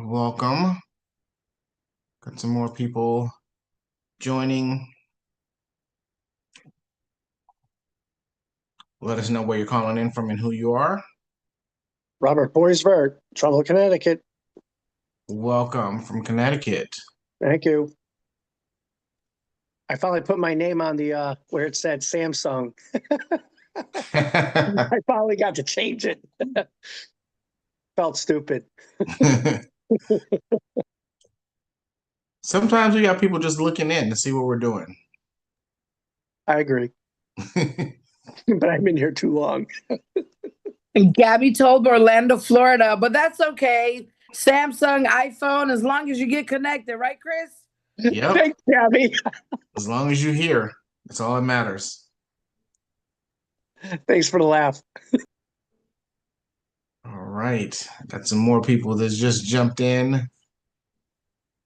Welcome. Got some more people joining. Let us know where you're calling in from and who you are. Robert Boisvert, Trumbull, Connecticut. Welcome from Connecticut. Thank you. I finally put my name on the where it said Samsung. I finally got to change it. Felt stupid. Sometimes we got people just looking in to see what we're doing. I agree. But I've been here too long. Gabby told Orlando, Florida, but that's okay. Samsung, iPhone, as long as you get connected, right, Chris? Yep. Thanks, Gabby. As long as you're here, that's all that matters. Thanks for the laugh. All right. Got some more people that just jumped in.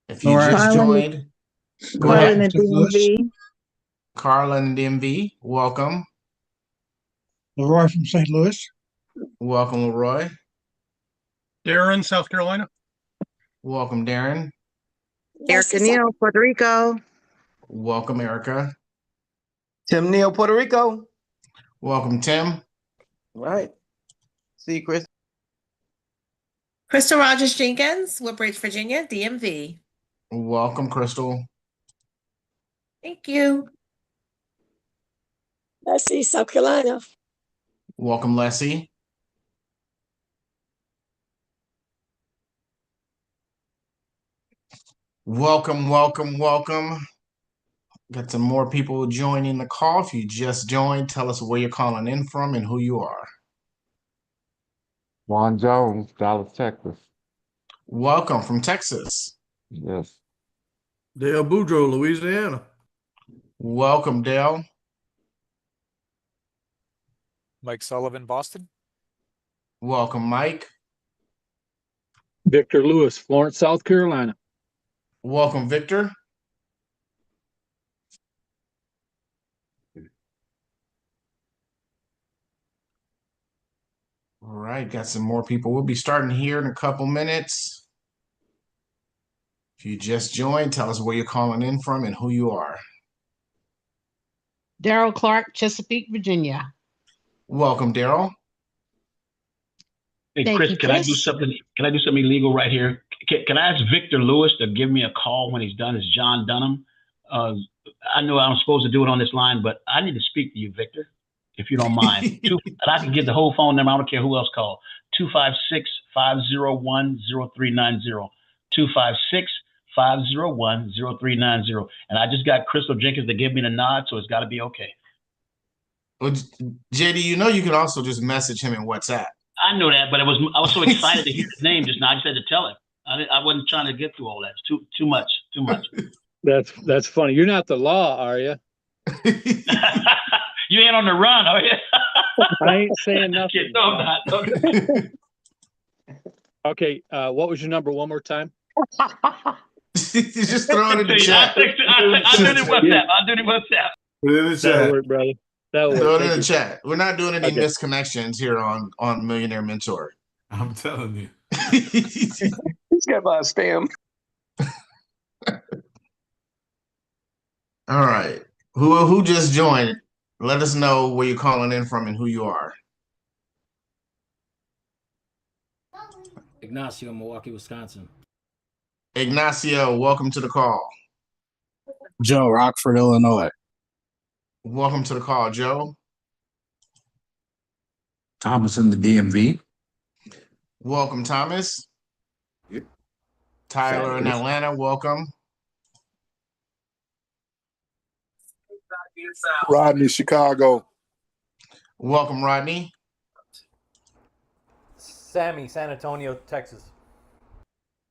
If you All right. just joined, go Carla ahead. in the DMV. Carla in the DMV, welcome. Leroy from St. Louis. Welcome, Leroy. Darren, South Carolina. Welcome, Darren. Erica Neal, Puerto Rico. Welcome, Erica. Tim Neal, Puerto Rico. Welcome, Tim. All right. See you, Chris. Crystal Rogers Jenkins, Woodbridge, Virginia, DMV. Welcome, Crystal. Thank you. Leslie, South Carolina. Welcome, Leslie. Welcome, welcome, welcome. Got some more people joining the call. If you just joined, tell us where you're calling in from and who you are. Juan Jones, Dallas, Texas. Welcome from Texas. Yes. Dale Boudreaux, Louisiana. Welcome, Dale. Mike Sullivan, Boston. Welcome, Mike. Victor Lewis, Florence, South Carolina. Welcome, Victor. All right, got some more people. We'll be starting here in a couple minutes. If you just joined, tell us where you're calling in from and who you are. Daryl Clark, Chesapeake, Virginia. Welcome, Daryl. Hey, Thank Chris, you, can I do Chris. something? Can I do something illegal right here? Can I ask Victor Lewis to give me a call when he's done? It's John Dunham. I know I'm supposed to do it on this line, but I need to speak to you, Victor, if you don't mind. And I can get the whole phone number. I don't care who else called. 256-501-0390. 256-501-0390. And I just got Crystal Jenkins to give me the nod, so it's got to be okay. Well, JD, you know you can also just message him in WhatsApp. I know that, but I was so excited to hear his name just now. I just had to tell him. I wasn't trying to get through all that. It's too much. That's funny. You're not the law, are you? You ain't on the run, are you? I ain't saying nothing. No, I'm not. Okay, what was your number one more time? Just throw it in the chat. I'll do the WhatsApp. Put it in the chat. That'll work, brother. That'll work. Throw it in Thank the you. chat. We're not doing any misconnections here on Millionaire Mentor. I'm telling you. He's got spam. All right. Who just joined? Let us know where you're calling in from and who you are. Ignacio, Milwaukee, Wisconsin. Ignacio, welcome to the call. Joe, Rockford, Illinois. Welcome to the call, Joe. Thomas in the DMV. Welcome, Thomas. Tyler in Atlanta, welcome. Rodney, Chicago. Welcome, Rodney. Sammy, San Antonio, Texas.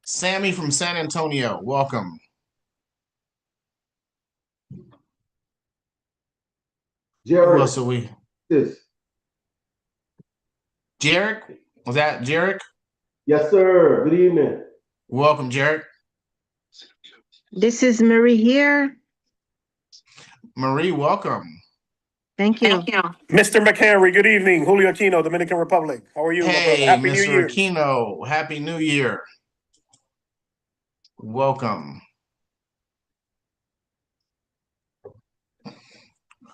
Sammy from San Antonio, welcome. Jared. Who else are we? Jarek? Was that Jarek? Yes, sir. Good evening. Welcome, Jarek. This is Marie here. Marie, welcome. Thank you. Mr. McHenry, good evening. Julio Aquino, Dominican Republic. How are you, my brother? Hey, Happy New Mr. Year. Aquino, Happy New Year. welcome.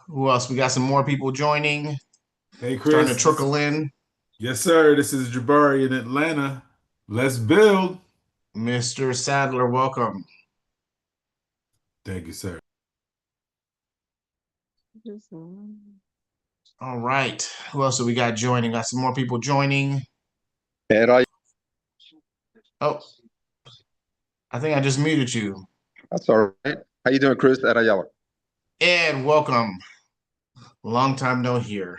Who else? We got some more people joining. Hey, Chris. Starting to trickle in. Yes, sir. This is Jabari in Atlanta. Let's build. Mr. Sadler, welcome. Thank you, sir. All right. Who else do we got joining? Got some more people joining. Oh, I think I just muted you. That's all right. How you doing, Chris? Arayala. Ed, welcome. Long time no hear.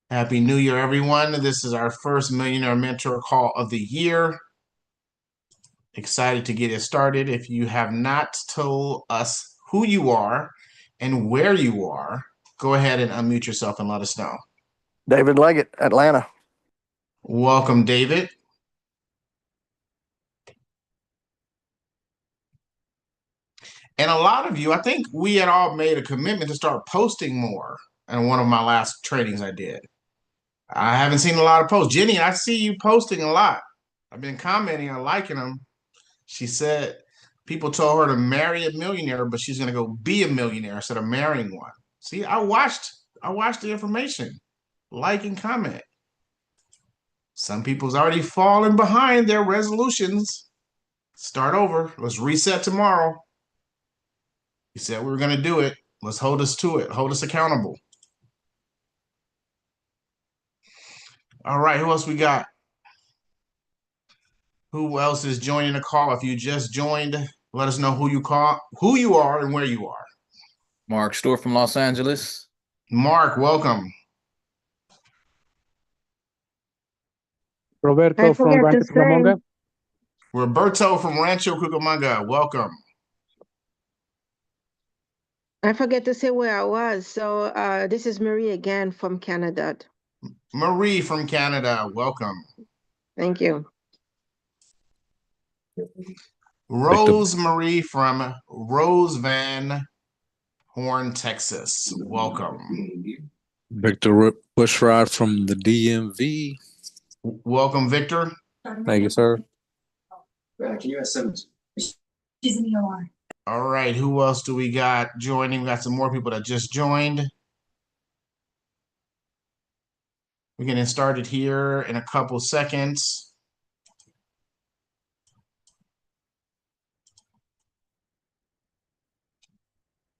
Happy New Year, everyone. This is our first Millionaire Mentor call of the year. Excited to get it started. If you have not told us who you are and where you are, go ahead and unmute yourself and let us know. David Leggett, Atlanta. Welcome, David. And a lot of you, I think we had all made a commitment to start posting more in one of my last trainings I did. I haven't seen a lot of posts. Jenny, I see you posting a lot. I've been commenting and liking them. She said people told her to marry a millionaire, but she's going to go be a millionaire instead of marrying one. See, I watched the information. Like and comment. Some people's already fallen behind their resolutions. Start over. Let's reset tomorrow. We said we were going to do it. Let's hold us to it. Hold us accountable. All right. Who else we got? Who else is joining the call? If you just joined, let us know who you are and where you are. Mark Store from Los Angeles. Mark, welcome. Roberto from Rancho Cucamonga. Roberto from Rancho Cucamonga, welcome. I forget to say where I was. So this is Marie again from Canada. Marie from Canada, welcome. Thank you. Rosemarie from Rose Van Horn, Texas, welcome. Victor Bushrod from the DMV. Welcome, Victor. Thank you, sir. All right, who else do we got joining? We got some more people that just joined. We're getting started here in a couple seconds.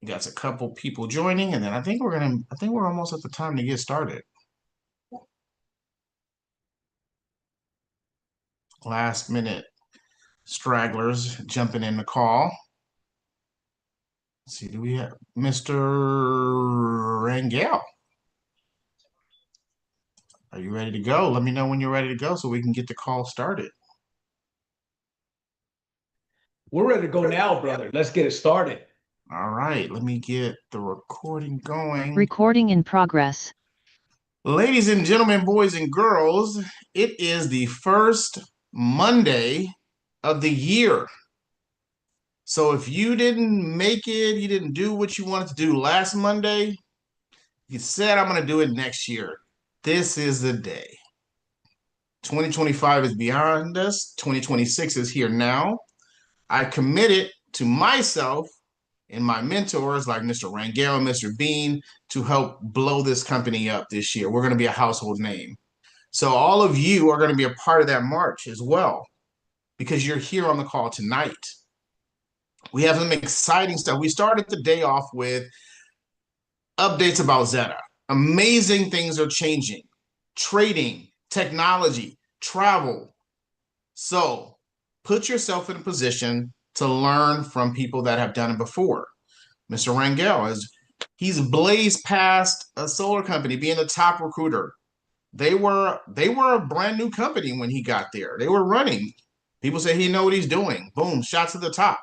We got a couple people joining, and then I think we're almost at the time to get started. Last minute stragglers jumping in the call. Let's see, do we have Mr. Rangel? Are you ready to go? Let me know when you're ready to go so we can get the call started. We're ready to go now, brother. Let's get it started. All right, let me get the recording going. Recording in progress. Ladies and gentlemen, boys and girls, it is the first Monday of the year. So if you didn't make it, you didn't do what you wanted to do last Monday, you said, I'm going to do it next year. This is the day. 2025 is behind us. 2026 is here now. I committed to myself and my mentors like Mr. Rangel and Mr. Bean to help blow this company up this year. We're going to be a household name. So all of you are going to be a part of that march as well because you're here on the call tonight. We have some exciting stuff. We started the day off with updates about Zeta. Amazing things are changing. Trading, technology, travel. So put yourself in a position to learn from people that have done it before. Mr. Rangel, he's blazed past a solar company, being the top recruiter. They were a brand new company when he got there. They were running. People say he knows what he's doing. Boom, shot to the top.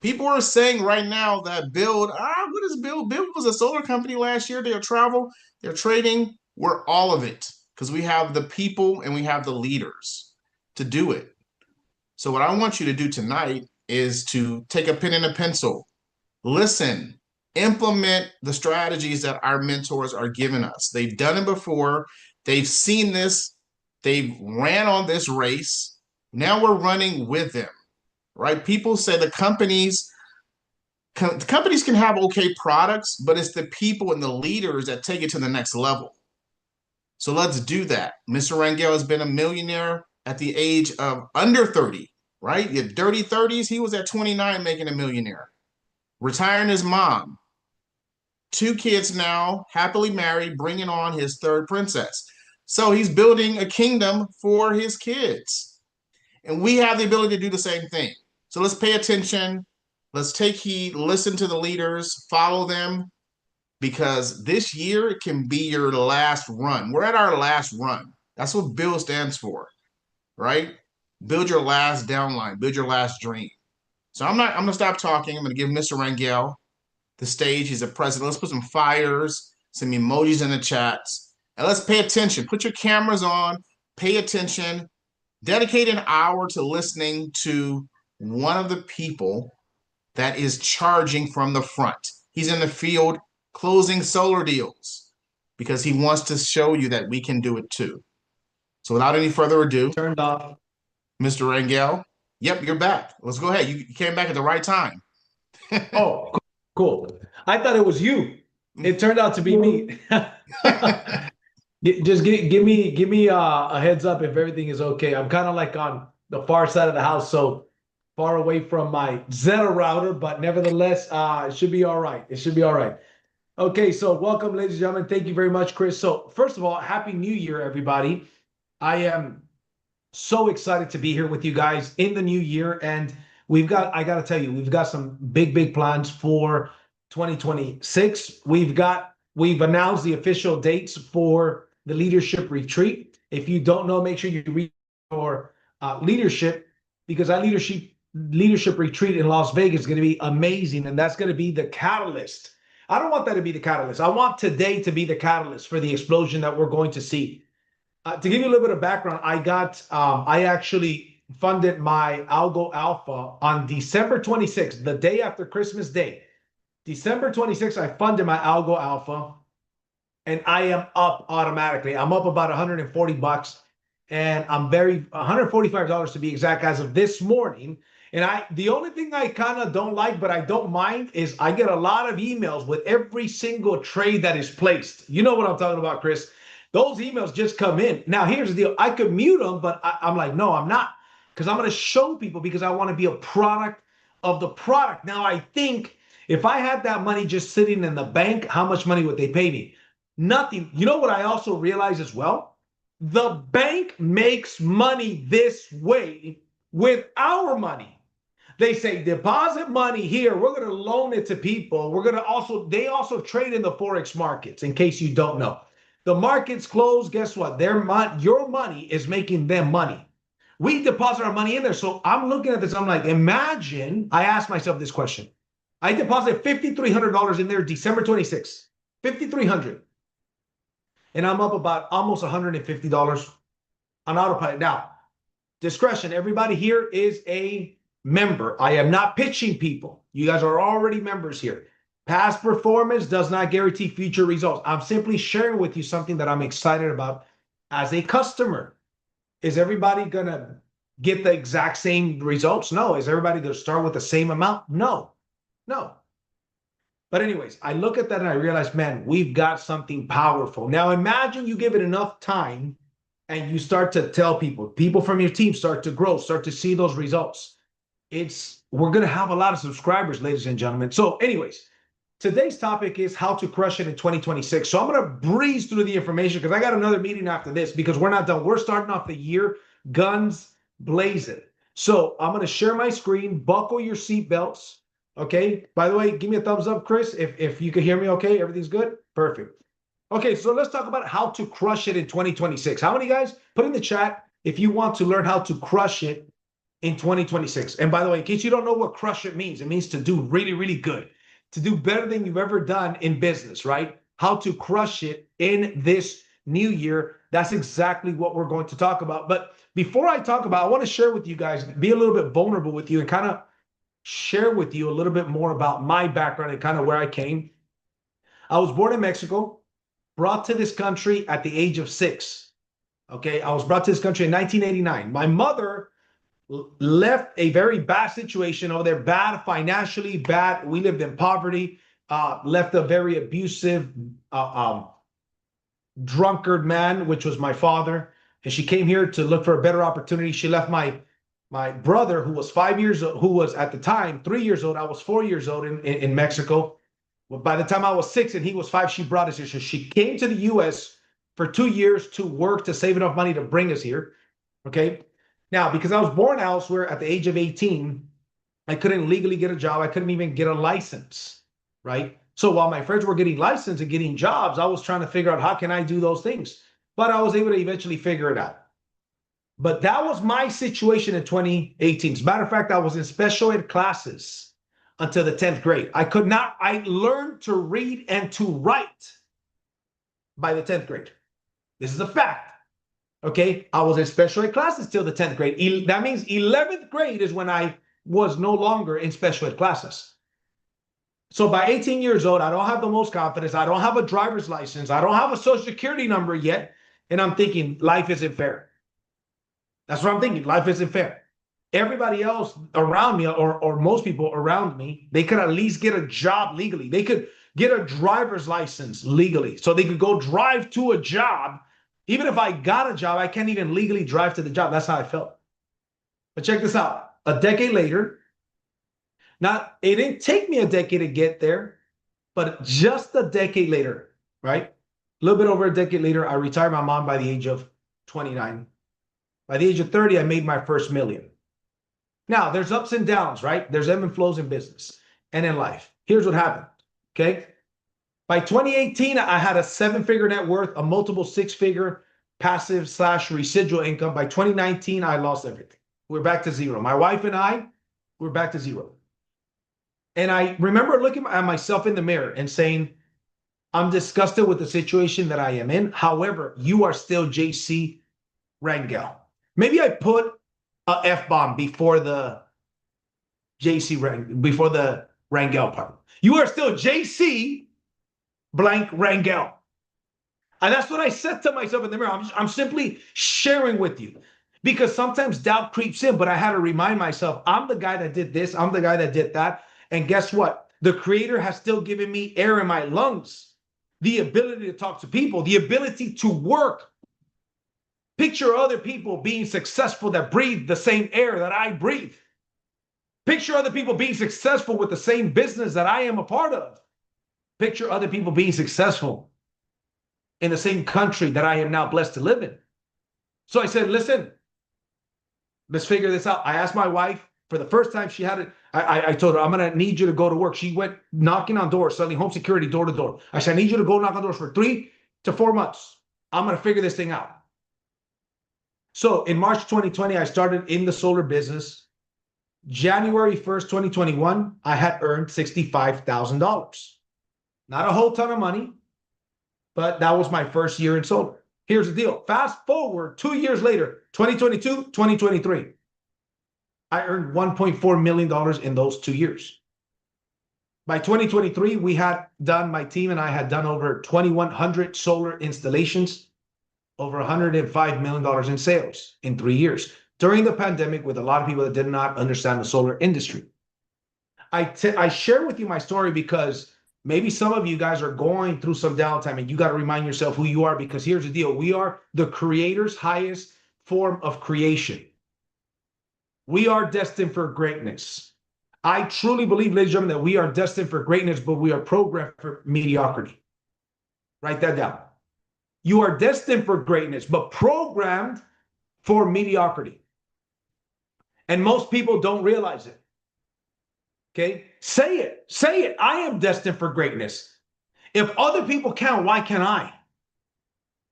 People are saying right now that BYLD, what is BYLD? BYLD was a solar company last year. They're travel, they're trading. We're all of it because we have the people and we have the leaders to do it. So what I want you to do tonight is to take a pen and a pencil, listen, implement the strategies that our mentors are giving us. They've done it before. They've seen this. They've ran on this race. Now we're running with them, right? People say the companies can have okay products, but it's the people and the leaders that take it to the next level. So let's do that. Mr. Rangel has been a millionaire at the age of under 30, right? Your dirty 30s, he was at 29 making a millionaire. Retiring his mom. 2 kids now, happily married, bringing on his 3rd princess. So he's building a kingdom for his kids. And we have the ability to do the same thing. So let's pay attention. Let's take heed, listen to the leaders, follow them, because this year it can be your last run. We're at our last run. That's what BUILD stands for, right? Build your last downline, build your last dream. So I'm gonna stop talking. I'm gonna give Mr. Rangel the stage. He's a president. Let's put some fires, some emojis in the chats, and let's pay attention. Put your cameras on, pay attention, dedicate an hour to listening to one of the people that is charging from the front. He's in the field closing solar deals because he wants to show you that we can do it too. So without any further ado, Turned off. Mr. Rangel, yep, you're back. Let's go ahead. You came back at the right time. Oh, cool. I thought it was you. It turned out to be me. Just give me a heads up if everything is okay. I'm kind of like on the far side of the house, so far away from my Zeta router, but nevertheless, it should be all right. It should be all right. Okay, so welcome, ladies and gentlemen. Thank you very much, Chris. So first of all, Happy New Year, everybody. I am so excited to be here with you guys in the new year, and I got to tell you, we've got some big plans for 2026. We've announced the official dates for the leadership retreat. If you don't know, make sure you read for leadership, because that leadership retreat in Las Vegas is going to be amazing, and that's going to be the catalyst. I don't want that to be the catalyst. I want today to be the catalyst for the explosion that we're going to see. To give you a little bit of background, I actually funded my Algo Alpha on December 26th, the day after Christmas Day. December 26th, I funded my Algo Alpha, and I am up automatically. I'm up about $140, and I'm $145 to be exact as of this morning. And the only thing I kind of don't like, but I don't mind, is I get a lot of emails with every single trade that is placed. You know what I'm talking about, Chris? Those emails just come in. Now, here's the deal. I could mute them, but I'm like, no, I'm not. Because I'm going to show people, because I want to be a product of the product. Now, I think if I had that money just sitting in the bank, how much money would they pay me? Nothing. You know what I also realize as well? The bank makes money this way with our money. They say deposit money here. We're going to loan it to people. They also trade in the Forex markets, in case you don't know. The market's closed. Guess what? Your money is making them money. We deposit our money in there. So I'm looking at this. I'm like, imagine, I asked myself this question. I deposited $5,300 in there December 26th. $5,300. And I'm up about almost $150 on autopilot. Now, discretion. Everybody here is a member. I am not pitching people. You guys are already members here. Past performance does not guarantee future results. I'm simply sharing with you something that I'm excited about as a customer. Is everybody going to get the exact same results? No. Is everybody going to start with the same amount? No. But anyways, I look at that and I realize, man, we've got something powerful. Now, imagine you give it enough time and you start to tell people from your team start to grow, start to see those results. We're going to have a lot of subscribers, ladies and gentlemen. So anyways, today's topic is how to crush it in 2026. So I'm going to breeze through the information because I got another meeting after this, because we're not done. We're starting off the year guns blazing. So I'm going to share my screen, buckle your seatbelts. Okay. By the way, give me a thumbs up, Chris, if you can hear me. Okay. Everything's good. Perfect. Okay. So let's talk about how to crush it in 2026. How many guys put in the chat if you want to learn how to crush it in 2026? And by the way, in case you don't know what crush it means to do really, really good, to do better than you've ever done in business, right? How to crush it in this new year. That's exactly what we're going to talk about. But before I talk about, I want to share with you guys, be a little bit vulnerable with you and kind of share with you a little bit more about my background and kind of where I came. I was born in Mexico, brought to this country at the age of 6. Okay, I was brought to this country in 1989. My mother left a very bad situation over there, bad financially, bad. We lived in poverty, left a very abusive, drunkard man, which was my father. And she came here to look for a better opportunity. She left my brother, who was 5 years old, who was at the time 3 years old. I was 4 years old in Mexico. Well, by the time I was 6 and he was 5, she brought us here. So she came to the U.S. for 2 years to work to save enough money to bring us here. Okay. Now, because I was born elsewhere at the age of 18, I couldn't legally get a job. I couldn't even get a license, right? So while my friends were getting licensed and getting jobs, I was trying to figure out how can I do those things. But I was able to eventually figure it out. But that was my situation in 2018. As a matter of fact, I was in special ed classes until the 10th grade. I learned to read and to write by the 10th grade. This is a fact. Okay, I was in special ed classes till the 10th grade. That means 11th grade is when I was no longer in special ed classes. So by 18 years old, I don't have the most confidence. I don't have a driver's license. I don't have a social security number yet. And I'm thinking life isn't fair. That's what I'm thinking. Life isn't fair. Everybody else around me, or most people around me, they could at least get a job legally. They could get a driver's license legally. So they could go drive to a job. Even if I got a job, I can't even legally drive to the job. That's how I felt. But check this out. A decade later, now it didn't take me a decade to get there, but just a decade later, right? A little bit over a decade later, I retired my mom by the age of 29. By the age of 30, I made my first million. Now, there's ups and downs, right? There's ebb and flows in business and in life. Here's what happened, okay? By 2018, I had a 7-figure net worth, a multiple 6-figure passive / residual income. By 2019, I lost everything. We're back to zero. My wife and I, we're back to zero. And I remember looking at myself in the mirror and saying, I'm disgusted with the situation that I am in. However, you are still JC Rangel. Maybe I put a F-bomb before the before the Rangel part. You are still JC blank Rangel. And that's what I said to myself in the mirror. I'm simply sharing with you, because sometimes doubt creeps in, but I had to remind myself, I'm the guy that did this. I'm the guy that did that. And guess what? The Creator has still given me air in my lungs, the ability to talk to people, the ability to work. Picture other people being successful that breathe the same air that I breathe. Picture other people being successful with the same business that I am a part of. Picture other people being successful in the same country that I am now blessed to live in. So I said, listen, let's figure this out. I asked my wife for the first time she had it. I told her, I'm going to need you to go to work. She went knocking on doors, selling home security door to door. I said, I need you to go knock on doors for 3 to 4 months. I'm going to figure this thing out. So in March 2020, I started in the solar business. January 1st, 2021, I had earned $65,000. Not a whole ton of money, but that was my first year in solar. Here's the deal. Fast forward 2 years later, 2022, 2023. I earned $1.4 million in those 2 years. By 2023, my team and I had done over 2,100 solar installations, over $105 million in sales in 3 years. During the pandemic, with a lot of people that did not understand the solar industry. I share with you my story because maybe some of you guys are going through some downtime and you got to remind yourself who you are, because here's the deal. We are the Creator's highest form of creation. We are destined for greatness. I truly believe, ladies and gentlemen, that we are destined for greatness, but we are programmed for mediocrity. Write that down. You are destined for greatness, but programmed for mediocrity. And most people don't realize it. Okay? Say it. Say it. I am destined for greatness. If other people can, why can't I?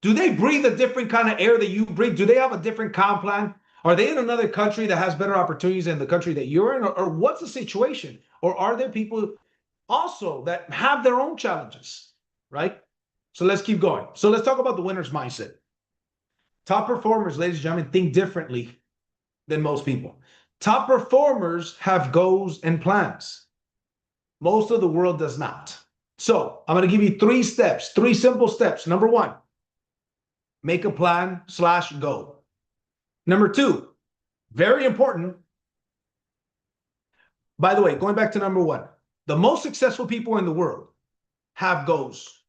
Do they breathe a different kind of air that you breathe? Do they have a different comp plan? Are they in another country that has better opportunities than the country that you're in? Or what's the situation? Or are there people also that have their own challenges, right? So let's keep going. So let's talk about the winner's mindset. Top performers, ladies and gentlemen, think differently than most people. Top performers have goals and plans. Most of the world does not. So I'm going to give you 3 steps, 3 simple steps. Number 1, make a plan /goal. Number 2, Very important. By the way, going back to number one, the most successful people in the world have goals.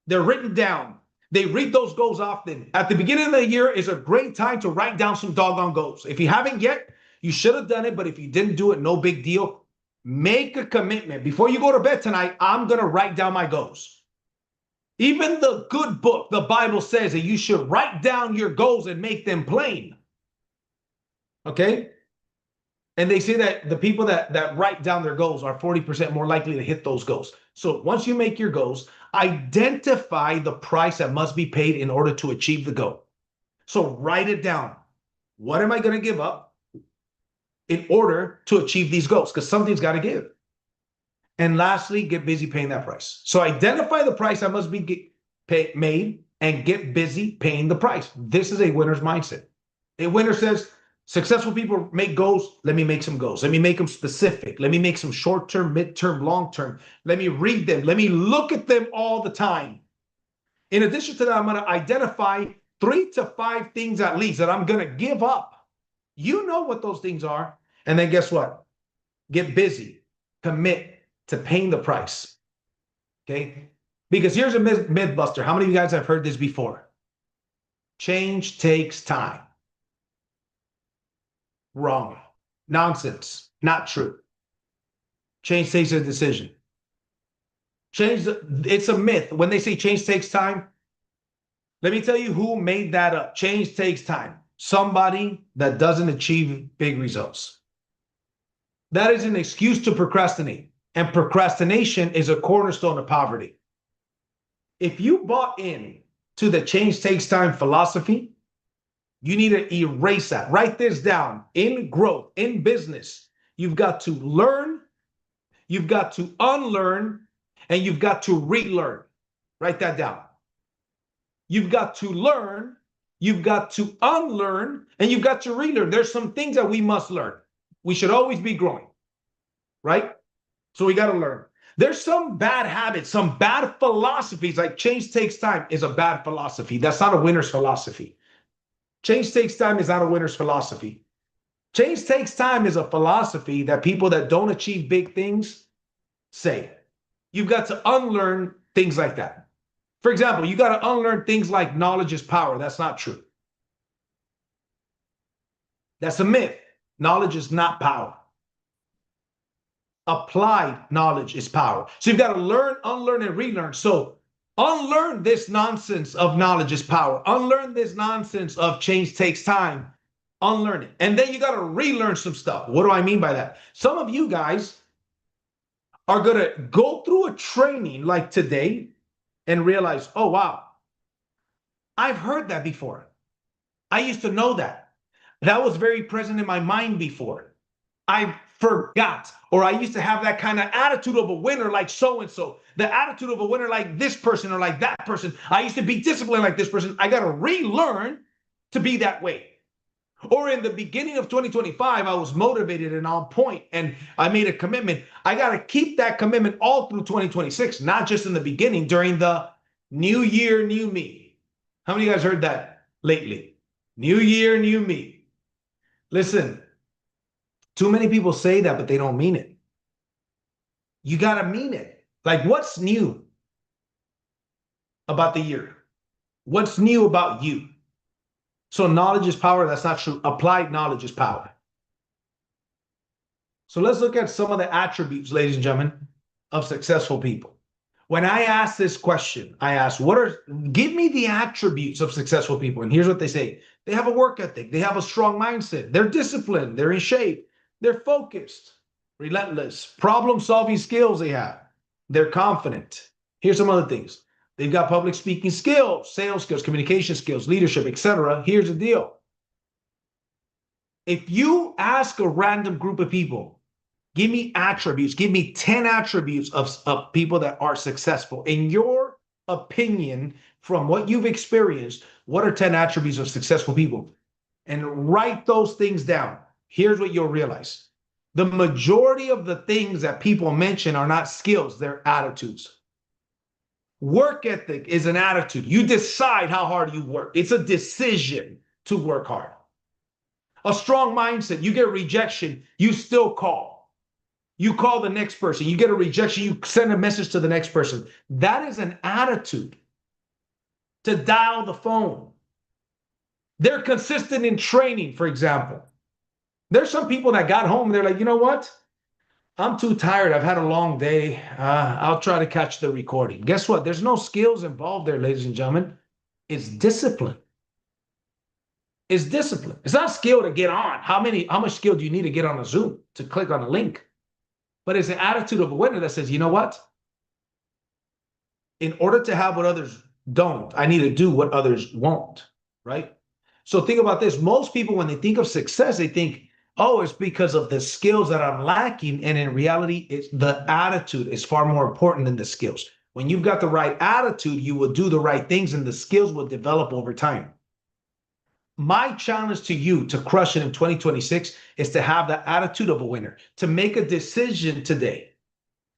They're written down. They read those goals often. At the beginning of the year is a great time to write down some doggone goals. If you haven't yet, you should have done it, but if you didn't do it, no big deal. Make a commitment. Before you go to bed tonight, I'm going to write down my goals. Even the good book, the Bible, says that you should write down your goals and make them plain. Okay? And they say that the people that write down their goals are 40% more likely to hit those goals. So once you make your goals, identify the price that must be paid in order to achieve the goal. So write it down. What am I going to give up in order to achieve these goals? Because something's got to give. And lastly, get busy paying that price. So identify the price that must be made and get busy paying the price. This is a winner's mindset. A winner says, successful people make goals. Let me make some goals. Let me make them specific. Let me make some short-term, mid-term, long-term. Let me read them. Let me look at them all the time. In addition to that, I'm going to identify 3 to 5 things at least that I'm going to give up. You know what those things are. And then guess what? Get busy. Commit to paying the price. Okay? Because here's a myth buster. How many of you guys have heard this before? Change takes time. Wrong. Nonsense. Not true. Change takes a decision. It's a myth. When they say change takes time, let me tell you who made that up. Change takes time. Somebody that doesn't achieve big results. That is an excuse to procrastinate. And procrastination is a cornerstone of poverty. If you bought in to the change takes time philosophy, you need to erase that. Write this down. In growth, in business, you've got to learn, you've got to unlearn, and you've got to relearn. Write that down. You've got to learn, you've got to unlearn, and you've got to relearn. There's some things that we must learn. We should always be growing, right? So we got to learn. There's some bad habits, some bad philosophies, like change takes time is a bad philosophy. That's not a winner's philosophy. Change takes time is not a winner's philosophy. Change takes time is a philosophy that people that don't achieve big things say. You've got to unlearn things like that. For example, you got to unlearn things like knowledge is power. That's not true. That's a myth. Knowledge is not power. Applied knowledge is power. So you've got to learn, unlearn, and relearn. So unlearn this nonsense of knowledge is power. Unlearn this nonsense of change takes time. Unlearn it. And then you got to relearn some stuff. What do I mean by that? Some of you guys are going to go through a training like today and realize, oh, wow, I've heard that before. I used to know that. That was very present in my mind before. I forgot, or I used to have that kind of attitude of a winner like so-and-so, the attitude of a winner like this person or like that person. I used to be disciplined like this person. I got to relearn to be that way. Or in the beginning of 2025, I was motivated and on point, and I made a commitment. I got to keep that commitment all through 2026, not just in the beginning, during the new year, new me. How many of you guys heard that lately? New year, new me. Listen, too many people say that, but they don't mean it. You got to mean it. Like, what's new about the year? What's new about you? So knowledge is power. That's not true. Applied knowledge is power. So let's look at some of the attributes, ladies and gentlemen, of successful people. When I ask this question, I ask, give me the attributes of successful people. And here's what they say. They have a work ethic. They have a strong mindset. They're disciplined. They're in shape. They're focused, relentless, problem-solving skills they have. They're confident. Here's some other things. They've got public speaking skills, sales skills, communication skills, leadership, etc. Here's the deal. If you ask a random group of people, give me attributes, give me 10 attributes of people that are successful. In your opinion, from what you've experienced, what are 10 attributes of successful people? And write those things down. Here's what you'll realize. The majority of the things that people mention are not skills, they're attitudes. Work ethic is an attitude. You decide how hard you work. It's a decision to work hard. A strong mindset. You get rejection, you still call. You call the next person. You get a rejection, you send a message to the next person. That is an attitude. To dial the phone. They're consistent in training, for example. There's some people that got home and they're like, you know what? I'm too tired. I've had a long day. I'll try to catch the recording. Guess what? There's no skills involved there, ladies and gentlemen. It's discipline. It's discipline. It's not skill to get on. How much skill do you need to get on a Zoom to click on a link? But it's an attitude of a winner that says, you know what? In order to have what others don't, I need to do what others won't, right? So think about this. Most people, when they think of success, they think, oh, it's because of the skills that I'm lacking. And in reality, it's the attitude is far more important than the skills. When you've got the right attitude, you will do the right things and the skills will develop over time. My challenge to you to crush it in 2026 is to have the attitude of a winner, to make a decision today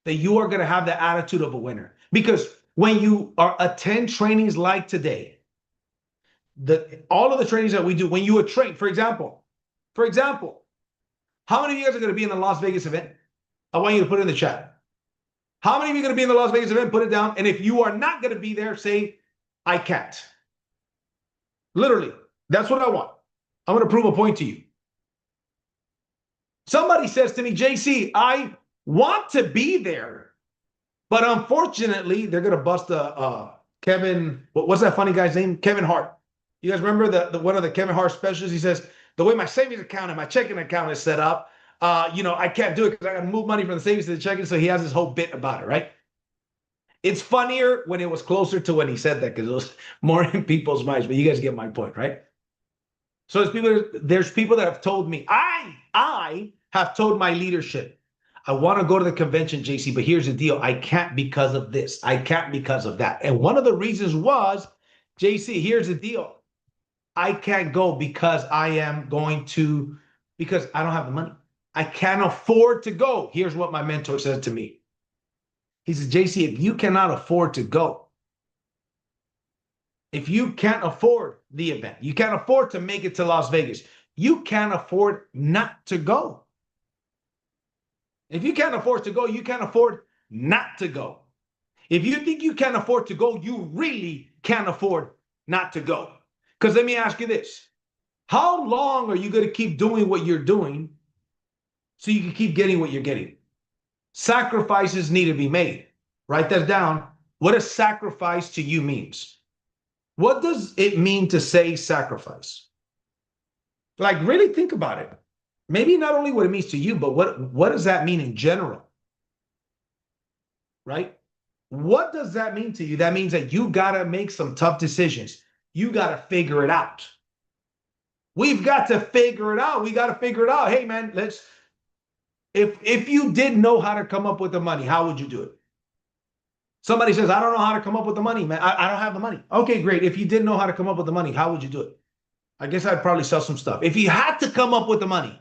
that you are going to have the attitude of a winner. Because when you attend trainings like today, all of the trainings that we do, when you are trained, for example, how many of you guys are going to be in the Las Vegas event? I want you to put it in the chat. How many of you are going to be in the Las Vegas event? Put it down. And if you are not going to be there, say, I can't. Literally, that's what I want. I'm going to prove a point to you. Somebody says to me, JC, I want to be there, but unfortunately, they're going to bust Kevin, what's that funny guy's name? Kevin Hart. You guys remember the one of the Kevin Hart specials? He says, the way my savings account and my checking account is set up, I can't do it because I got to move money from the savings to the checking. So he has this whole bit about it, right? It's funnier when it was closer to when he said that because it was more in people's minds. But you guys get my point, right? So there's people that have told me, I have told my leadership, I want to go to the convention, JC, but here's the deal. I can't because of this. I can't because of that. And one of the reasons was, JC, here's the deal. I can't go because because I don't have the money. I can't afford to go. Here's what my mentor said to me. He says, JC, if you cannot afford to go, if you can't afford the event, you can't afford to make it to Las Vegas, you can't afford not to go. If you can't afford to go, you can't afford not to go. If you think you can't afford to go, you really can't afford not to go. Because let me ask you this. How long are you going to keep doing what you're doing so you can keep getting what you're getting? Sacrifices need to be made. Write that down. What a sacrifice to you means. What does it mean to say sacrifice? Like, really think about it. Maybe not only what it means to you, but what does that mean in general? Right? What does that mean to you? That means that you got to make some tough decisions. You got to figure it out. We've got to figure it out. We got to figure it out. Hey, man, if you didn't know how to come up with the money, how would you do it? Somebody says, I don't know how to come up with the money, man. I don't have the money. Okay, great. If you didn't know how to come up with the money, how would you do it? I guess I'd probably sell some stuff. If you had to come up with the money,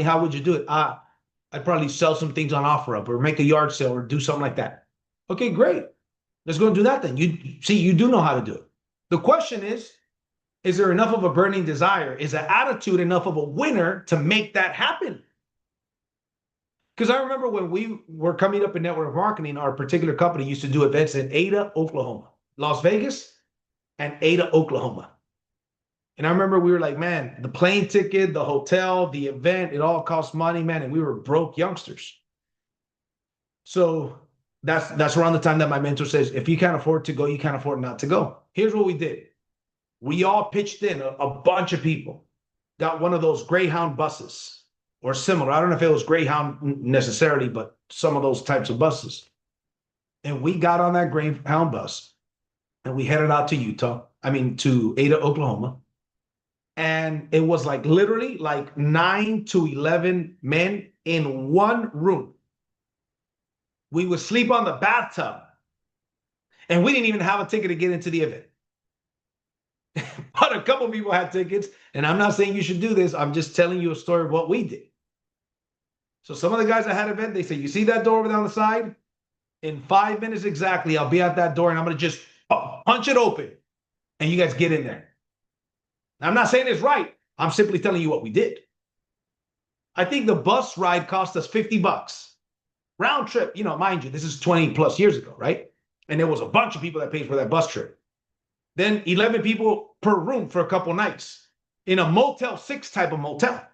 how would you do it? I'd probably sell some things on OfferUp or make a yard sale or do something like that. Okay, great. Let's go and do that then. You do know how to do it. The question is there enough of a burning desire? Is the attitude enough of a winner to make that happen? Because I remember when we were coming up in network marketing, our particular company used to do events in Ada, Oklahoma, Las Vegas, and Ada, Oklahoma. And I remember we were like, man, the plane ticket, the hotel, the event, it all costs money, man. And we were broke youngsters. So that's around the time that my mentor says, if you can't afford to go, you can't afford not to go. Here's what we did. We all pitched in, a bunch of people, got one of those Greyhound buses or similar. I don't know if it was Greyhound necessarily, but some of those types of buses. And we got on that Greyhound bus and we headed out to Ada, Oklahoma. And it was like literally like 9 to 11 men in one room. We would sleep on the bathtub. And we didn't even have a ticket to get into the event. But a couple people had tickets. And I'm not saying you should do this. I'm just telling you a story of what we did. So some of the guys that had an event, they say, you see that door over there on the side? In 5 minutes exactly, I'll be at that door and I'm going to just punch it open. And you guys get in there. I'm not saying it's right. I'm simply telling you what we did. I think the bus ride cost us $50. Round trip, mind you, this is 20 plus years ago, right? And there was a bunch of people that paid for that bus trip. Then 11 people per room for a couple nights in a Motel 6 type of motel.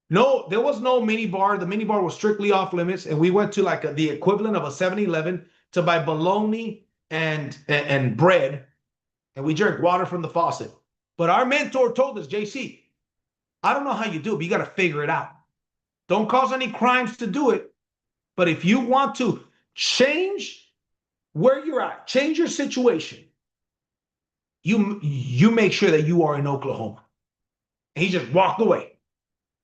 No, there was no mini bar. The mini bar was strictly off limits. And we went to like the equivalent of a 7-Eleven to buy bologna and bread. And we drank water from the faucet. But our mentor told us, JC, I don't know how you do it, but you got to figure it out. Don't cause any crimes to do it. But if you want to change where you're at, change your situation, you make sure that you are in Oklahoma. And he just walked away.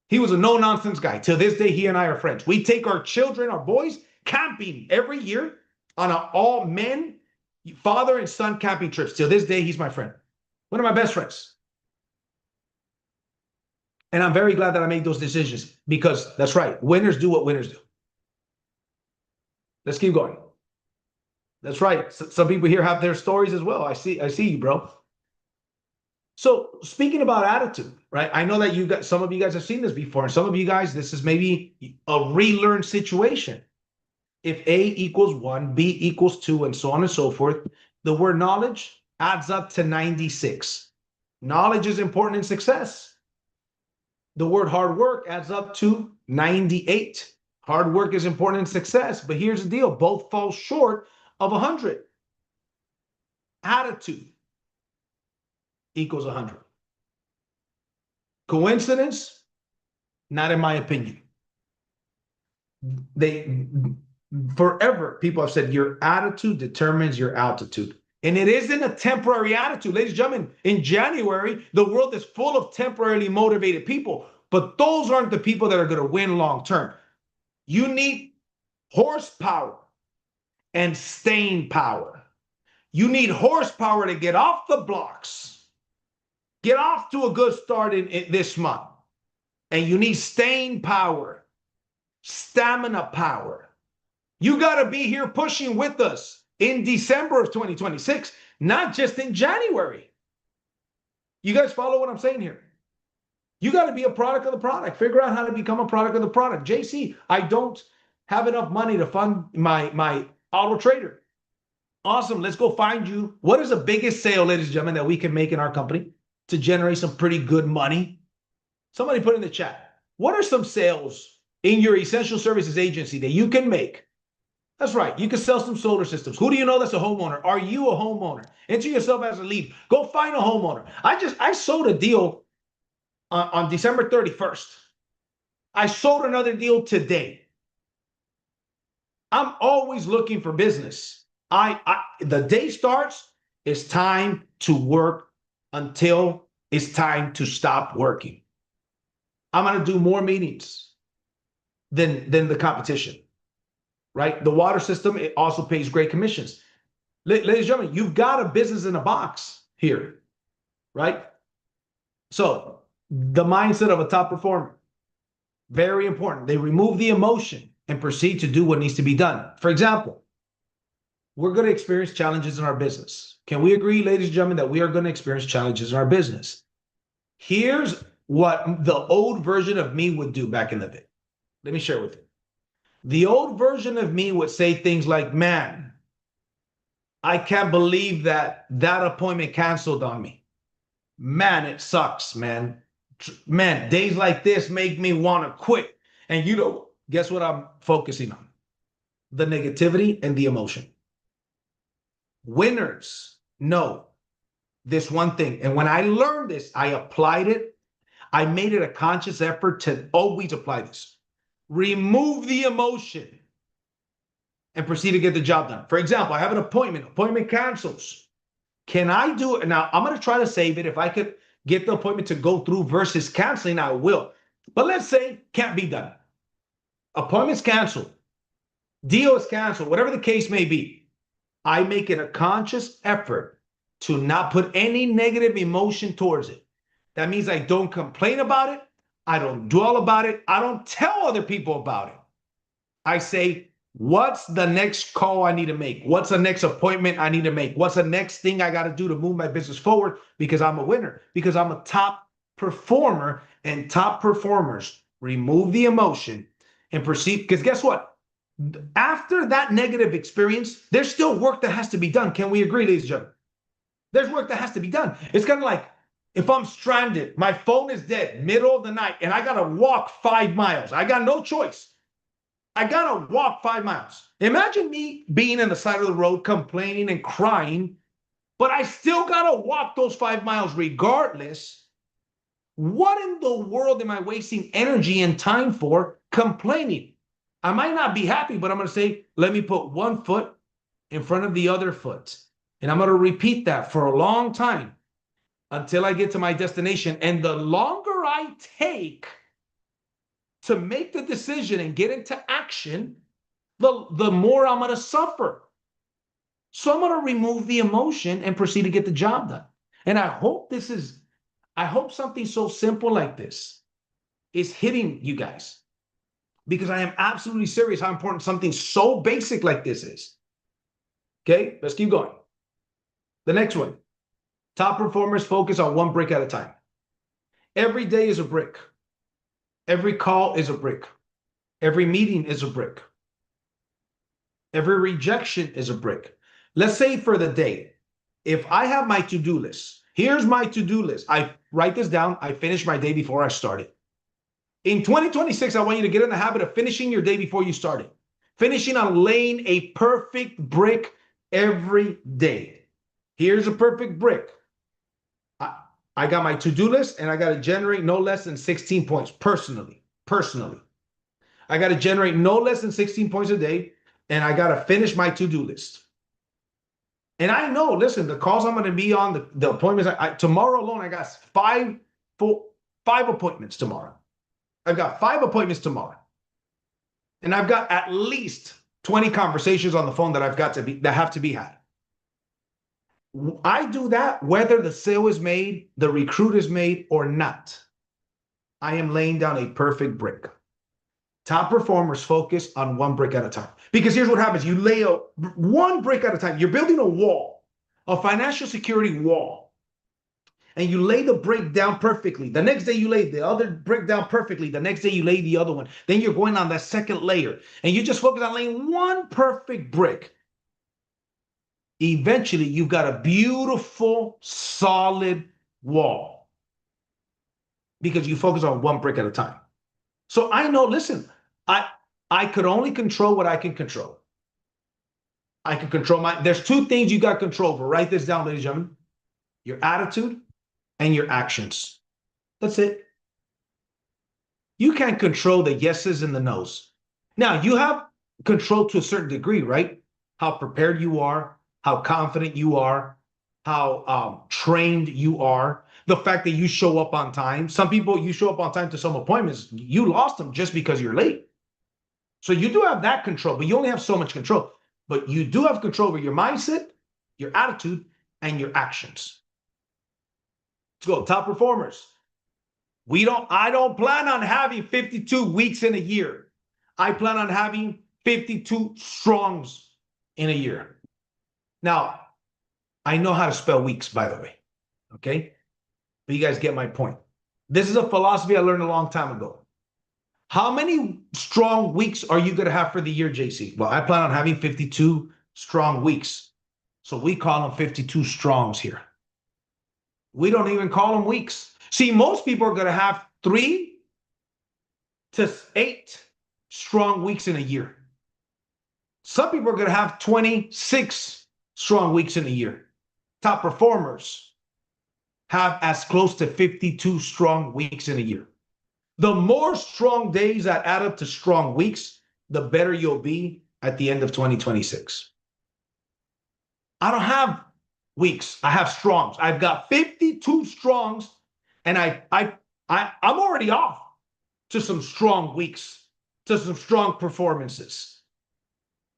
He was a no-nonsense guy. Till this day, he and I are friends. We take our children, our boys, camping every year on an all-men, father and son camping trips. Till this day, he's my friend. One of my best friends. And I'm very glad that I made those decisions because that's right. Winners do what winners do. Let's keep going. That's right. Some people here have their stories as well. I see you, bro. So speaking about attitude, right? I know that some of you guys have seen this before, and some of you guys, this is maybe a relearned situation. If A equals 1, B equals 2, and so on and so forth, the word knowledge adds up to 96. Knowledge is important in success. The word hard work adds up to 98. Hard work is important in success, but here's the deal. Both fall short of 100. Attitude equals 100. Coincidence? Not in my opinion. Forever, people have said your attitude determines your altitude. And it isn't a temporary attitude. Ladies and gentlemen, in January, the world is full of temporarily motivated people, but those aren't the people that are going to win long term. You need horsepower and staying power. You need horsepower to get off the blocks, get off to a good start in this month. And you need staying power, stamina power. You got to be here pushing with us in December of 2026, not just in January. You guys follow what I'm saying here? You got to be a product of the product. Figure out how to become a product of the product. JC, I don't have enough money to fund my auto trader. Awesome. Let's go find you. What is the biggest sale, ladies and gentlemen, that we can make in our company to generate some pretty good money? Somebody put in the chat. What are some sales in your essential services agency that you can make? That's right. You can sell some solar systems. Who do you know that's a homeowner? Are you a homeowner? Enter yourself as a lead. Go find a homeowner. I sold a deal on December 31st. I sold another deal today. I'm always looking for business. The day starts, it's time to work until it's time to stop working. I'm going to do more meetings than the competition, right? The water system, it also pays great commissions. Ladies and gentlemen, you've got a business in a box here, right? So the mindset of a top performer, very important. They remove the emotion and proceed to do what needs to be done. For example, we're going to experience challenges in our business. Can we agree, ladies and gentlemen, that we are going to experience challenges in our business? Here's what the old version of me would do back in the day. Let me share with you. The old version of me would say things like, man, I can't believe that appointment canceled on me. Man, it sucks, man. Man, days like this make me want to quit. And guess what I'm focusing on? The negativity and the emotion. Winners know this one thing. And when I learned this, I applied it. I made it a conscious effort to always apply this. Remove the emotion and proceed to get the job done. For example, I have an appointment cancels. Can I do it? Now, I'm going to try to save it. If I could get the appointment to go through versus canceling, I will. But let's say can't be done. Appointment's canceled. Deal is canceled. Whatever the case may be. I make it a conscious effort to not put any negative emotion towards it. That means I don't complain about it. I don't dwell about it. I don't tell other people about it. I say, What's the next call I need to make? What's the next appointment I need to make? What's the next thing I got to do to move my business forward? Because I'm a winner, because I'm a top performer, and top performers remove the emotion and proceed. Because guess what? After that negative experience, there's still work that has to be done. Can we agree, ladies and gentlemen? There's work that has to be done. It's kind of like if I'm stranded, my phone is dead, middle of the night, and I got to walk 5 miles. I got no choice. I got to walk 5 miles. Imagine me being on the side of the road, complaining and crying, but I still got to walk those 5 miles regardless. What in the world am I wasting energy and time for complaining? I might not be happy, but I'm going to say, let me put one foot in front of the other foot. And I'm going to repeat that for a long time until I get to my destination. And the longer I take to make the decision and get into action, the more I'm going to suffer. So I'm going to remove the emotion and proceed to get the job done. And I hope something so simple like this is hitting you guys, because I am absolutely serious how important something so basic like this is. Okay, let's keep going. The next one, top performers focus on one brick at a time. Every day is a brick. Every call is a brick. Every meeting is a brick. Every rejection is a brick. Let's say for the day, if I have my to-do list, here's my to-do list. I write this down. I finish my day before I started. In 2026, I want you to get in the habit of finishing your day before you start it. Finishing on laying a perfect brick every day. Here's a perfect brick. I got my to-do list, and I got to generate no less than 16 points personally. I got to generate no less than 16 points a day, and I got to finish my to-do list. And I know, listen, the calls I'm going to be on, the appointments, tomorrow alone, I got five appointments tomorrow. I've got 5 appointments tomorrow. And I've got at least 20 conversations on the phone that have to be had. I do that whether the sale is made, the recruit is made, or not. I am laying down a perfect brick. Top performers focus on one brick at a time. Because here's what happens. You lay one brick at a time. You're building a wall, a financial security wall. And you lay the brick down perfectly. The next day you lay the other brick down perfectly. The next day you lay the other one. Then you're going on that second layer. And you just focus on laying one perfect brick. Eventually, you've got a beautiful, solid wall because you focus on one brick at a time. So I know, listen, I could only control what I can control. I can control there's 2 things you got control over. Write this down, ladies and gentlemen. Your attitude and your actions. That's it. You can't control the yeses and the nos. Now, you have control to a certain degree, right? How prepared you are, how confident you are, how trained you are, the fact that you show up on time. Some people, you show up on time to some appointments, you lost them just because you're late. So you do have that control, but you only have so much control. But you do have control over your mindset, your attitude, and your actions. Let's go, top performers. I don't plan on having 52 weeks in a year. I plan on having 52 strongs in a year. Now, I know how to spell weeks, by the way, okay? But you guys get my point. This is a philosophy I learned a long time ago. How many strong weeks are you going to have for the year, JC? Well, I plan on having 52 strong weeks. So we call them 52 strongs here. We don't even call them weeks. See, most people are going to have 3 to 8 strong weeks in a year. Some people are going to have 26 strong weeks in a year. Top performers have as close to 52 strong weeks in a year. The more strong days that add up to strong weeks, the better you'll be at the end of 2026. I don't have weeks. I have strongs. I've got 52 strongs, and I'm already off to some strong weeks, to some strong performances.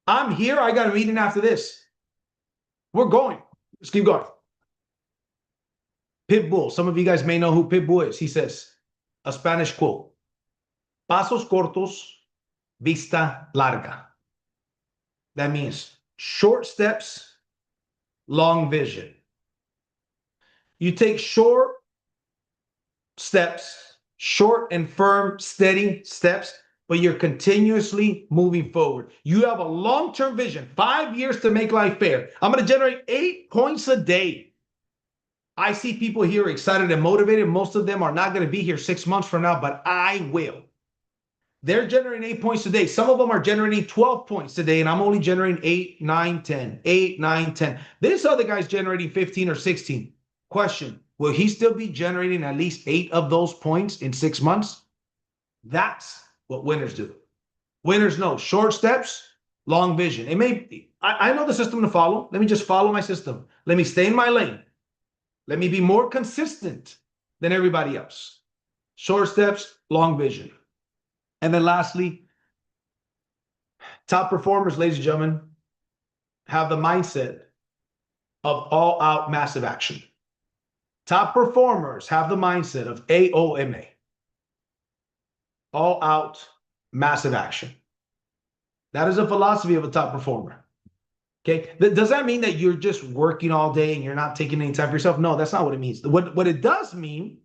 I'm here. I got a meeting after this. We're going. Let's keep going. Pitbull. Some of you guys may know who Pitbull is. He says, a Spanish quote, pasos cortos, vista larga. That means short steps, long vision. You take short steps, short and firm, steady steps, but you're continuously moving forward. You have a long-term vision, 5 years to make life fair. I'm going to generate 8 points a day. I see people here excited and motivated. Most of them are not going to be here 6 months from now, but I will. They're generating 8 points a day. Some of them are generating 12 points a day, and I'm only generating 8, 9, 10, 8, 9, 10. This other guy's generating 15 or 16. Question, will he still be generating at least 8 of those points in 6 months? That's what winners do. Winners know short steps, long vision. It may be, I know the system to follow. Let me just follow my system. Let me stay in my lane. Let me be more consistent than everybody else. Short steps, long vision. And then lastly, top performers, ladies and gentlemen, have the mindset of all out massive action. Top performers have the mindset of AOMA, all out massive action. That is a philosophy of a top performer. Okay. Does that mean that you're just working all day and you're not taking any time for yourself? No, that's not what it means. What it does mean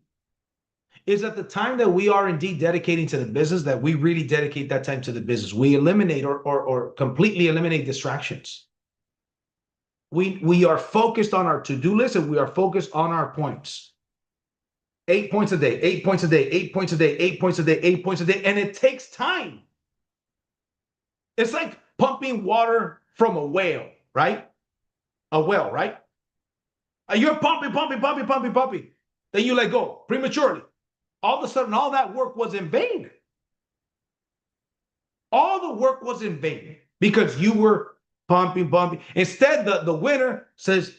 is at the time that we are indeed dedicating to the business, that we really dedicate that time to the business. We eliminate or completely eliminate distractions. We are focused on our to-do list and we are focused on our points. 8 points a day, 8 points a day, 8 points a day, 8 points a day, 8 points a day. And it takes time. It's like pumping water from a whale, right? A well, right? You're pumping. Then you let go prematurely. All of a sudden, all that work was in vain. All the work was in vain because you were pumping. Instead, the winner says,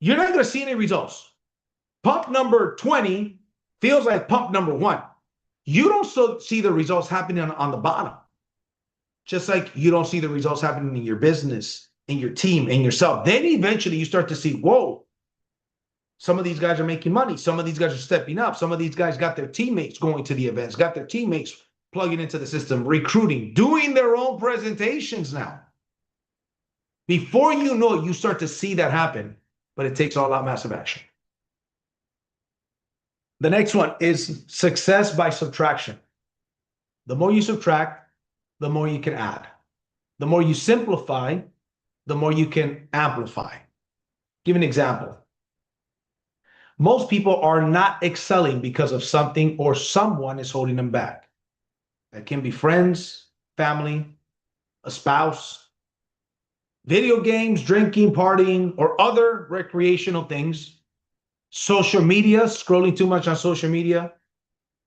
you're not going to see any results. Pump number 20 feels like pump number 1. You don't see the results happening on the bottom. Just like you don't see the results happening in your business, in your team, in yourself. Then eventually you start to see, whoa, some of these guys are making money. Some of these guys are stepping up. Some of these guys got their teammates going to the events, got their teammates plugging into the system, recruiting, doing their own presentations now. Before you know it, you start to see that happen, but it takes all out massive action. The next one is success by subtraction. The more you subtract, the more you can add. The more you simplify, the more you can amplify. Give an example. Most people are not excelling because of something or someone is holding them back. That can be friends, family, a spouse, video games, drinking, partying, or other recreational things, social media, scrolling too much on social media,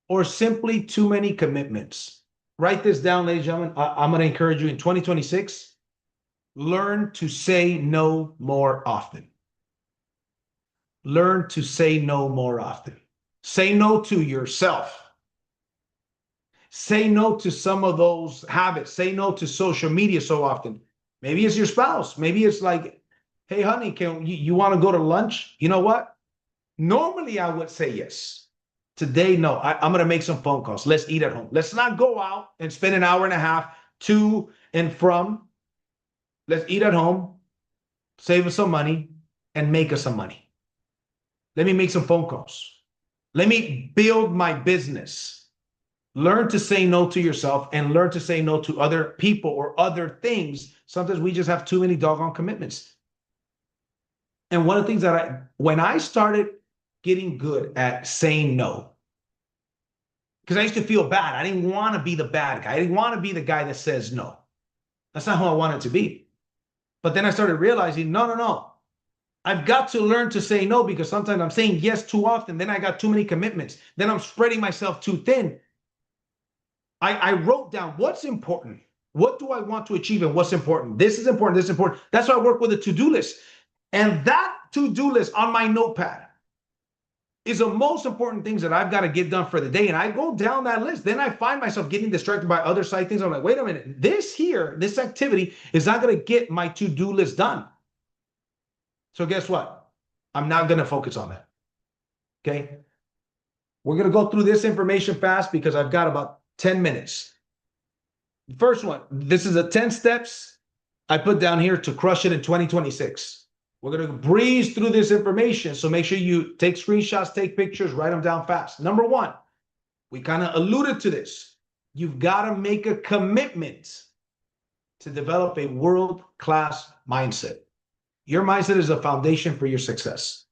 or simply too many commitments. Write this down, ladies and gentlemen. I'm going to encourage you in 2026, learn to say no more often. Learn to say no more often. Say no to yourself. Say no to some of those habits. Say no to social media so often. Maybe it's your spouse. Maybe it's like, hey, honey, can you want to go to lunch? You know what? Normally, I would say yes. Today, no. I'm going to make some phone calls. Let's eat at home. Let's not go out and spend an hour and a half to and from. Let's eat at home, save us some money, and make us some money. Let me make some phone calls. Let me build my business. Learn to say no to yourself and learn to say no to other people or other things. Sometimes we just have too many doggone commitments. And one of the things that when I started getting good at saying no, because I used to feel bad. I didn't want to be the bad guy. I didn't want to be the guy that says no. That's not who I wanted to be. But then I started realizing, no. I've got to learn to say no because sometimes I'm saying yes too often. Then I got too many commitments. Then I'm spreading myself too thin. I wrote down what's important. What do I want to achieve and what's important? This is important. This is important. That's why I work with a to-do list. And that to-do list on my notepad is the most important things that I've got to get done for the day. And I go down that list. Then I find myself getting distracted by other side things. I'm like, wait a minute. This activity is not going to get my to-do list done. So guess what? I'm not going to focus on that. Okay. We're going to go through this information fast because I've got about 10 minutes. The first one, this is a 10 steps I put down here to crush it in 2026. We're going to breeze through this information. So make sure you take screenshots, take pictures, write them down fast. Number one, we kind of alluded to this. You've got to make a commitment to develop a world-class mindset. Your mindset is a foundation for your success.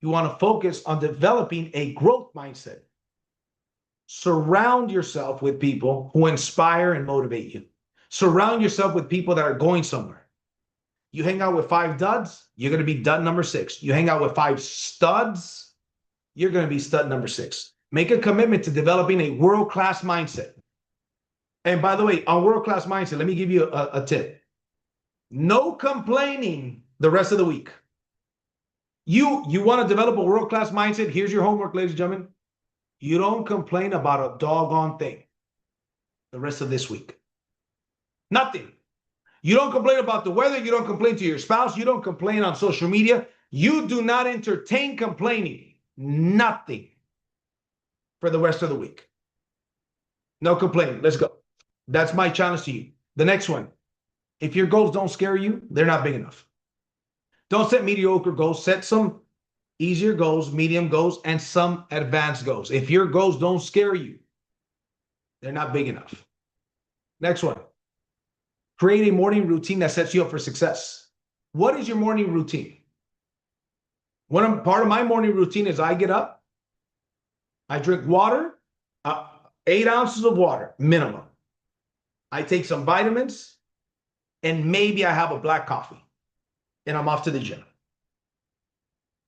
You want to focus on developing a growth mindset. Surround yourself with people who inspire and motivate you. Surround yourself with people that are going somewhere. You hang out with 5 duds, you're going to be dud number 6. You hang out with 5 studs, you're going to be stud number 6. Make a commitment to developing a world-class mindset. And by the way, on world-class mindset, let me give you a tip. No complaining the rest of the week. You want to develop a world-class mindset. Here's your homework, ladies and gentlemen. You don't complain about a doggone thing the rest of this week. Nothing. You don't complain about the weather. You don't complain to your spouse. You don't complain on social media. You do not entertain complaining. Nothing for the rest of the week. No complaining. Let's go. That's my challenge to you. The next one. If your goals don't scare you, they're not big enough. Don't set mediocre goals. Set some easier goals, medium goals, and some advanced goals. If your goals don't scare you, they're not big enough. Next one. Create a morning routine that sets you up for success. What is your morning routine? Part of my morning routine is I get up, I drink water, 8 ounces of water, minimum. I take some vitamins, and maybe I have a black coffee, and I'm off to the gym.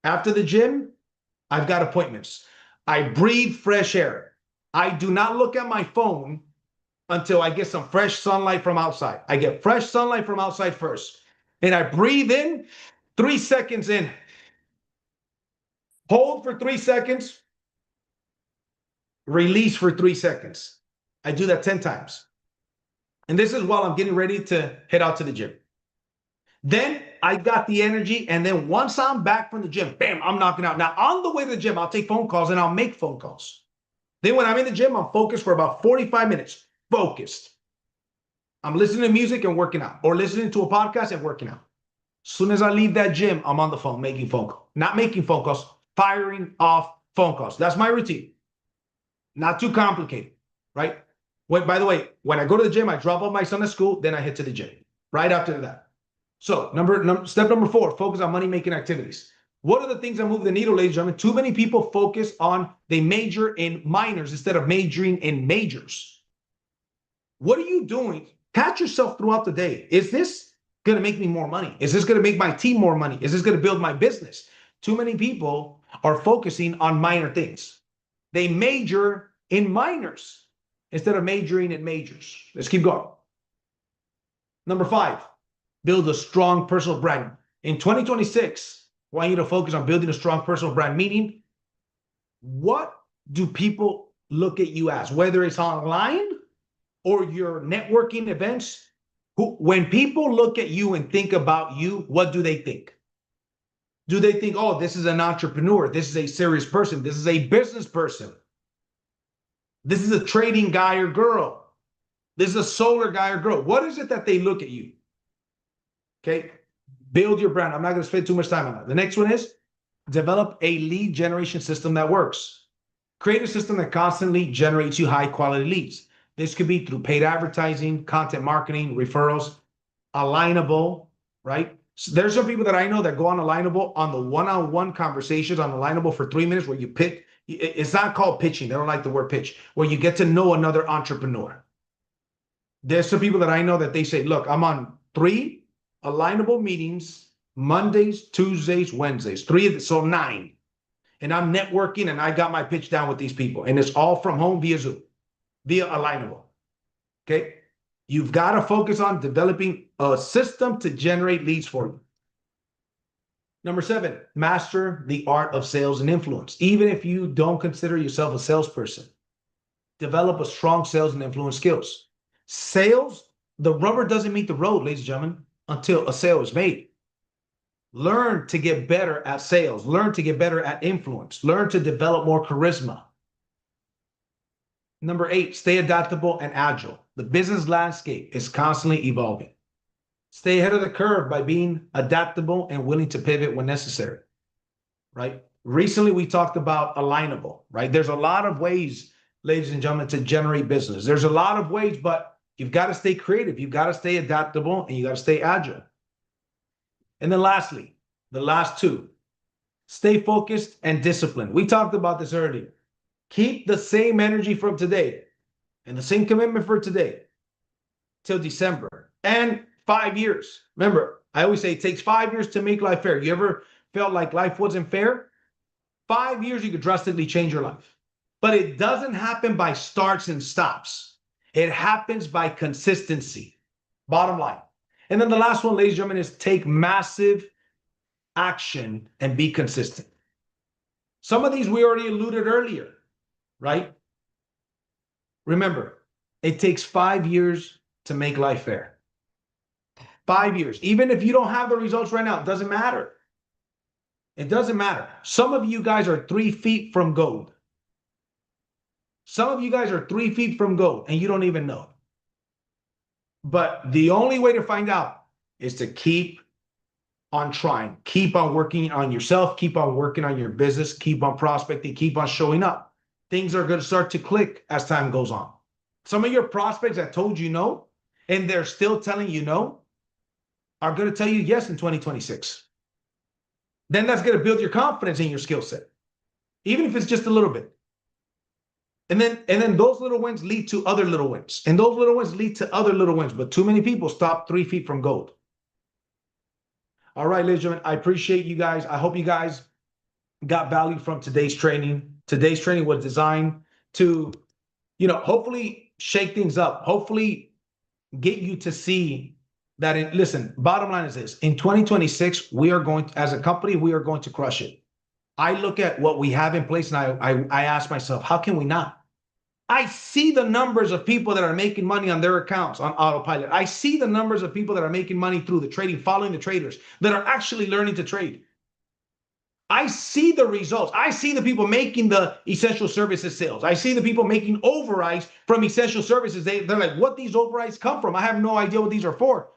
After the gym, I've got appointments. I breathe fresh air. I do not look at my phone until I get some fresh sunlight from outside. I get fresh sunlight from outside first. And I breathe in, 3 seconds in. Hold for 3 seconds. Release for 3 seconds. I do that 10 times. And this is while I'm getting ready to head out to the gym. Then I got the energy. And then once I'm back from the gym, bam, I'm knocking out. Now, on the way to the gym, I'll take phone calls and I'll make phone calls. Then when I'm in the gym, I'm focused for about 45 minutes. Focused. I'm listening to music and working out, or listening to a podcast and working out. As soon as I leave that gym, I'm on the phone making phone calls. Not making phone calls, firing off phone calls. That's my routine. Not too complicated, right? By the way, when I go to the gym, I drop off my son at school, then I head to the gym right after that. So step number 4, focus on money-making activities. What are the things that move the needle, ladies and gentlemen? Too many people focus on, they major in minors instead of majoring in majors. What are you doing? Catch yourself throughout the day. Is this going to make me more money? Is this going to make my team more money? Is this going to build my business? Too many people are focusing on minor things. They major in minors instead of majoring in majors. Let's keep going. Number 5, build a strong personal brand. In 2026, I want you to focus on building a strong personal brand, meaning what do people look at you as? Whether it's online or your networking events, when people look at you and think about you, what do they think? Do they think, oh, this is an entrepreneur, this is a serious person, this is a business person, this is a trading guy or girl, this is a solar guy or girl? What is it that they look at you? Okay, build your brand. I'm not going to spend too much time on that. The next one is develop a lead generation system that works. Create a system that constantly generates you high quality leads. This could be through paid advertising, content marketing, referrals, Alignable, right? So there's some people that I know that go on Alignable on the one-on-one conversations on Alignable for 3 minutes where you pitch. It's not called pitching. They don't like the word pitch, where you get to know another entrepreneur. There's some people that I know that they say, look, I'm on 3 Alignable meetings, Mondays, Tuesdays, Wednesdays, 3, so 9. And I'm networking and I got my pitch down with these people. And it's all from home via Zoom. Via Alignable. Okay. You've got to focus on developing a system to generate leads for you. Number 7, master the art of sales and influence. Even if you don't consider yourself a salesperson, develop a strong sales and influence skills. Sales, the rubber doesn't meet the road, ladies and gentlemen, until a sale is made. Learn to get better at sales. Learn to get better at influence. Learn to develop more charisma. Number 8, stay adaptable and agile. The business landscape is constantly evolving. Stay ahead of the curve by being adaptable and willing to pivot when necessary, right? Recently, we talked about alignable, right? There's a lot of ways, ladies and gentlemen, to generate business. There's a lot of ways, but you've got to stay creative. You've got to stay adaptable and you got to stay agile. And then lastly, the last two, stay focused and disciplined. We talked about this earlier. Keep the same energy from today and the same commitment for today till December and 5 years. Remember, I always say it takes 5 years to make life fair. You ever felt like life wasn't fair? 5 years, you could drastically change your life. But it doesn't happen by starts and stops. It happens by consistency. Bottom line. And then the last one, ladies and gentlemen, is take massive action and be consistent. Some of these we already alluded earlier, right? Remember, it takes 5 years to make life fair. 5 years. Even if you don't have the results right now, it doesn't matter. It doesn't matter. Some of you guys are 3 feet from gold. Some of you guys are 3 feet from gold and you don't even know. But the only way to find out is to keep on trying, keep on working on yourself, keep on working on your business, keep on prospecting, keep on showing up. Things are going to start to click as time goes on. Some of your prospects that told you no, and they're still telling you no, are going to tell you yes in 2026. Then that's going to build your confidence in your skill set, even if it's just a little bit. And then those little wins lead to other little wins. And those little wins lead to other little wins. But too many people stop 3 feet from gold. All right, ladies and gentlemen, I appreciate you guys. I hope you guys got value from today's training. Today's training was designed to, hopefully shake things up. Hopefully get you to see that, listen, bottom line is this. In 2026, as a company, we are going to crush it. I look at what we have in place and I ask myself, how can we not? I see the numbers of people that are making money on their accounts on autopilot. I see the numbers of people that are making money through the trading, following the traders, that are actually learning to trade. I see the results. I see the people making the essential services sales. I see the people making overrides from essential services. They're like, what these overrides come from? I have no idea what these are for.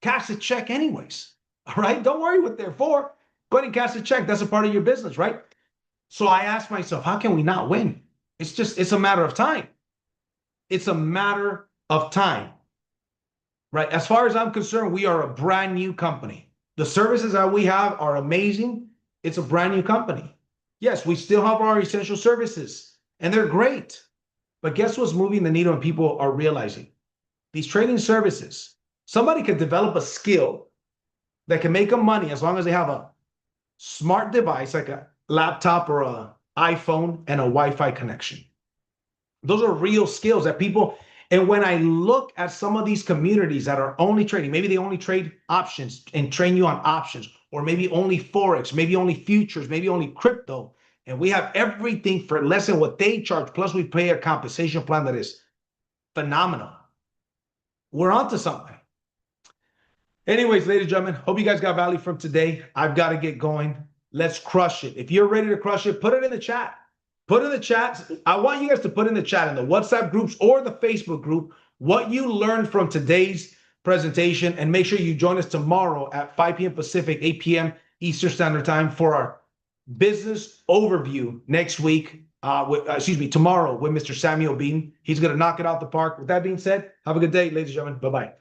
Cash a check anyways. All right? Don't worry what they're for. Go ahead and cash a check. That's a part of your business, right? So I ask myself, how can we not win? It's a matter of time. It's a matter of time, right? As far as I'm concerned, we are a brand new company. The services that we have are amazing. It's a brand new company. Yes, we still have our essential services and they're great. But guess what's moving the needle and people are realizing? These trading services, somebody could develop a skill that can make them money as long as they have a smart device like a laptop or an iPhone and a Wi-Fi connection. Those are real skills that people, and when I look at some of these communities that are only trading, maybe they only trade options and train you on options, or maybe only Forex, maybe only futures, maybe only crypto, and we have everything for less than what they charge, plus we pay a compensation plan that is phenomenal. We're onto something. Anyways, ladies and gentlemen, hope you guys got value from today. I've got to get going. Let's crush it. If you're ready to crush it, put it in the chat. Put in the chat. I want you guys to put in the chat in the WhatsApp groups or the Facebook group what you learned from today's presentation, and make sure you join us tomorrow at 5 p.m. Pacific, 8 p.m. Eastern Standard Time for our business overview next week. Tomorrow with Mr. Samuel Bean. He's going to knock it out the park. With that being said, have a good day, ladies and gentlemen. Bye-bye.